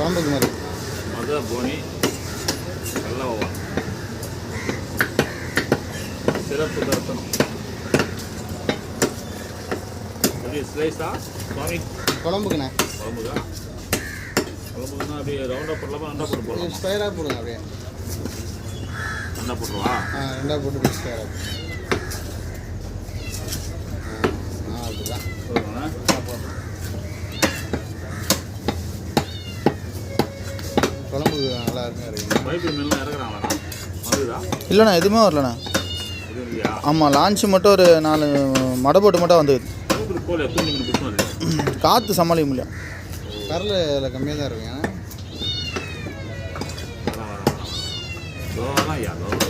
குழம்புக்கு மாதிரி. மதுரை போனி நல்லா சிறப்பு தரிசனம். ஸ்லைஸா சுவாமி குழம்புக்குண்ணே. குழம்புக்கா? குழம்புக்குன்னா அப்படியே ரவுண்டாக போடலாமா? ரெண்டாக போட்டு போடலாம். ஸ்கொயராக போடுங்க அப்படியே. ரெண்டாக போட்டுருவா? ரெண்டாக போட்டு ஸ்கொயராக. அப்படிதான் சொல்லுங்கண்ணா. குழம்புக்கு நல்லா இருக்குங்க. பைப்பு மீன்லாம் இறக்குறாங்களா? வந்துதா? இல்லைண்ணா, எதுவுமே வரலண்ணா. எதுவும் இல்லையா? ஆமாம், லான்ச்சு மட்டும் ஒரு 4 மடை போட்டு மட்டும் வந்தது. போல தூண்டி மீன் பிடிச்சோம். காற்று சமாளிக்க முடியல. கரல் இதில் கம்மியாக தான் இருக்குங்க. வரலாம்.